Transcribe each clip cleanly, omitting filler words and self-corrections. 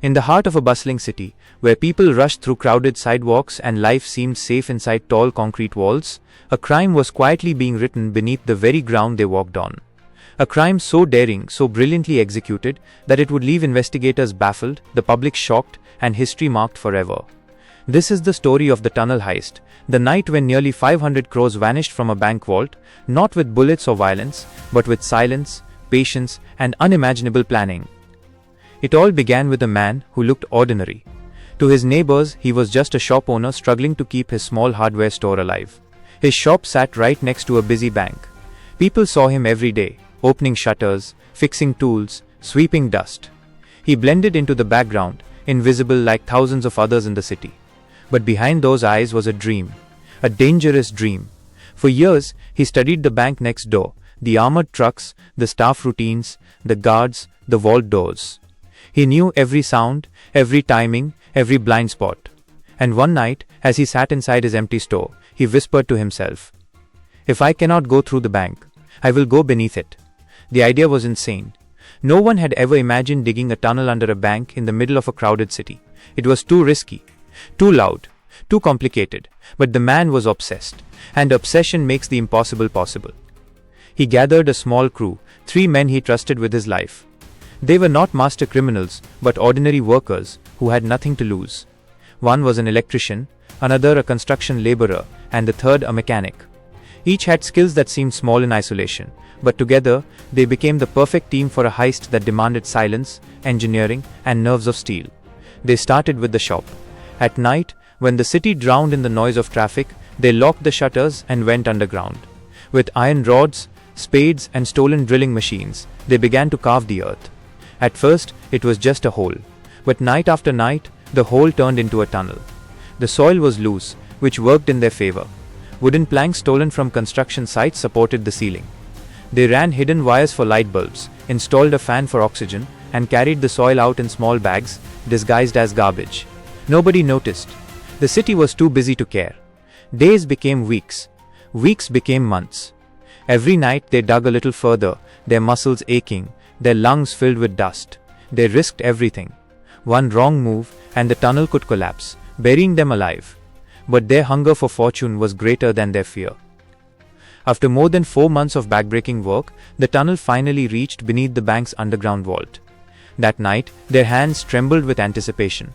In the heart of a bustling city, where people rushed through crowded sidewalks and life seemed safe inside tall concrete walls, a crime was quietly being written beneath the very ground they walked on. A crime so daring, so brilliantly executed, that it would leave investigators baffled, the public shocked, and history marked forever. This is the story of the Tunnel Heist, the night when nearly 500 crores vanished from a bank vault, not with bullets or violence, but with silence, patience, and unimaginable planning. It all began with a man who looked ordinary. To his neighbors, he was just a shop owner struggling to keep his small hardware store alive. His shop sat right next to a busy bank. People saw him every day, opening shutters, fixing tools, sweeping dust. He blended into the background, invisible like thousands of others in the city. But behind those eyes was a dream, a dangerous dream. For years, he studied the bank next door, the armored trucks, the staff routines, the guards, the vault doors. He knew every sound, every timing, every blind spot. And one night, as he sat inside his empty store, he whispered to himself, "If I cannot go through the bank, I will go beneath it." The idea was insane. No one had ever imagined digging a tunnel under a bank in the middle of a crowded city. It was too risky, too loud, too complicated, but the man was obsessed, and obsession makes the impossible possible. He gathered a small crew, 3 men he trusted with his life. They were not master criminals, but ordinary workers who had nothing to lose. One was an electrician, another a construction laborer, and the third a mechanic. Each had skills that seemed small in isolation, but together they became the perfect team for a heist that demanded silence, engineering, and nerves of steel. They started with the shop. At night, when the city drowned in the noise of traffic, they locked the shutters and went underground. With iron rods, spades, and stolen drilling machines, they began to carve the earth. At first, it was just a hole, but night after night, the hole turned into a tunnel. The soil was loose, which worked in their favor. Wooden planks stolen from construction sites supported the ceiling. They ran hidden wires for light bulbs, installed a fan for oxygen, and carried the soil out in small bags, disguised as garbage. Nobody noticed. The city was too busy to care. Days became weeks. Weeks became months. Every night they dug a little further, their muscles aching, their lungs filled with dust. They risked everything. One wrong move, and the tunnel could collapse, burying them alive. But their hunger for fortune was greater than their fear. After more than 4 months of backbreaking work, the tunnel finally reached beneath the bank's underground vault. That night, their hands trembled with anticipation.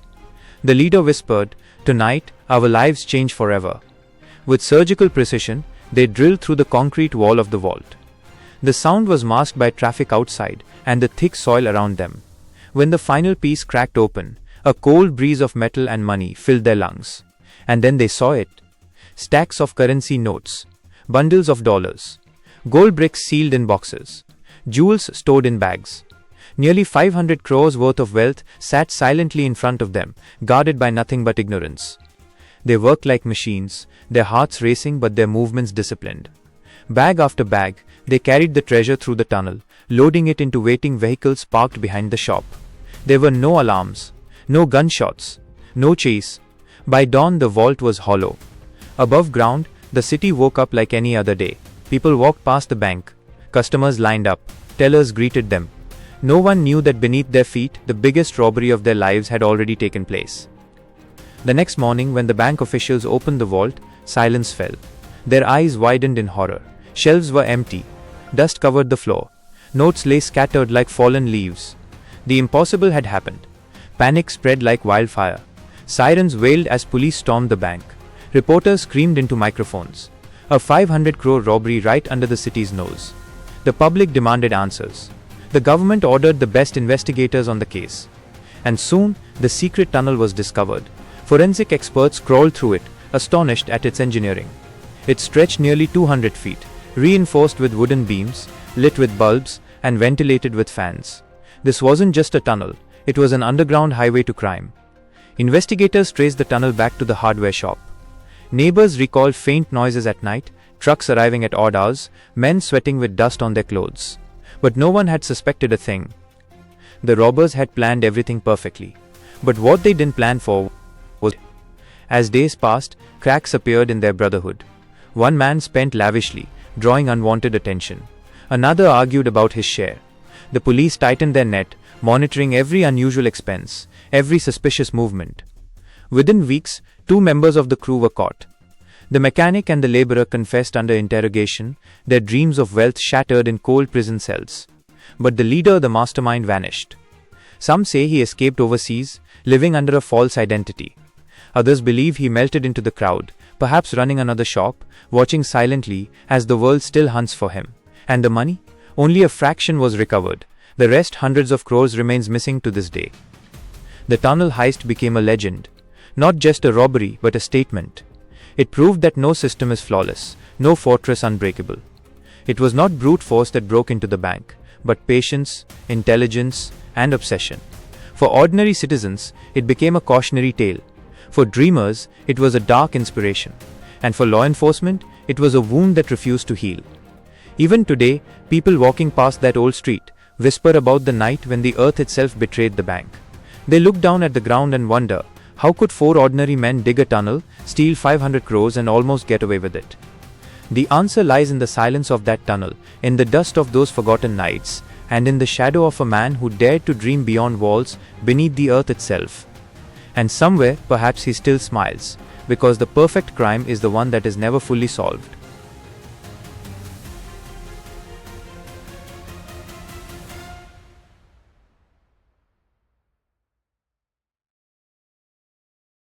The leader whispered, "Tonight, our lives change forever." With surgical precision, they drilled through the concrete wall of the vault. The sound was masked by traffic outside and the thick soil around them. When the final piece cracked open, a cold breeze of metal and money filled their lungs. And then they saw it. Stacks of currency notes, bundles of dollars, gold bricks sealed in boxes, jewels stored in bags. Nearly 500 crores worth of wealth sat silently in front of them, guarded by nothing but ignorance. They worked like machines, their hearts racing but their movements disciplined. Bag after bag, they carried the treasure through the tunnel, loading it into waiting vehicles parked behind the shop. There were no alarms, no gunshots, no chase. By dawn, the vault was hollow. Above ground, the city woke up like any other day. People walked past the bank. Customers lined up. Tellers greeted them. No one knew that beneath their feet, the biggest robbery of their lives had already taken place. The next morning, when the bank officials opened the vault, silence fell. Their eyes widened in horror. Shelves were empty. Dust covered the floor. Notes lay scattered like fallen leaves. The impossible had happened. Panic spread like wildfire. Sirens wailed as police stormed the bank. Reporters screamed into microphones. A 500 crore robbery right under the city's nose. The public demanded answers. The government ordered the best investigators on the case. And soon, the secret tunnel was discovered. Forensic experts crawled through it, astonished at its engineering. It stretched nearly 200 feet, reinforced with wooden beams, lit with bulbs, and ventilated with fans. This wasn't just a tunnel, it was an underground highway to crime. Investigators traced the tunnel back to the hardware shop. Neighbors recalled faint noises at night, trucks arriving at odd hours, men sweating with dust on their clothes. But no one had suspected a thing. The robbers had planned everything perfectly. But what they didn't plan for was... As days passed, cracks appeared in their brotherhood. One man spent lavishly, drawing unwanted attention. Another argued about his share. The police tightened their net, monitoring every unusual expense, every suspicious movement. Within weeks, 2 members of the crew were caught. The mechanic and the laborer confessed under interrogation, their dreams of wealth shattered in cold prison cells. But the leader, the mastermind, vanished. Some say he escaped overseas, living under a false identity. Others believe he melted into the crowd, perhaps running another shop, watching silently as the world still hunts for him. And the money? Only a fraction was recovered. The rest, hundreds of crores, remains missing to this day. The tunnel heist became a legend. Not just a robbery, but a statement. It proved that no system is flawless, no fortress unbreakable. It was not brute force that broke into the bank, but patience, intelligence, and obsession. For ordinary citizens, it became a cautionary tale. For dreamers, it was a dark inspiration. And for law enforcement, it was a wound that refused to heal. Even today, people walking past that old street whisper about the night when the earth itself betrayed the bank. They look down at the ground and wonder, how could 4 ordinary men dig a tunnel, steal 500 crores and almost get away with it? The answer lies in the silence of that tunnel, in the dust of those forgotten nights, and in the shadow of a man who dared to dream beyond walls, beneath the earth itself. And somewhere, perhaps he still smiles, because the perfect crime is the one that is never fully solved.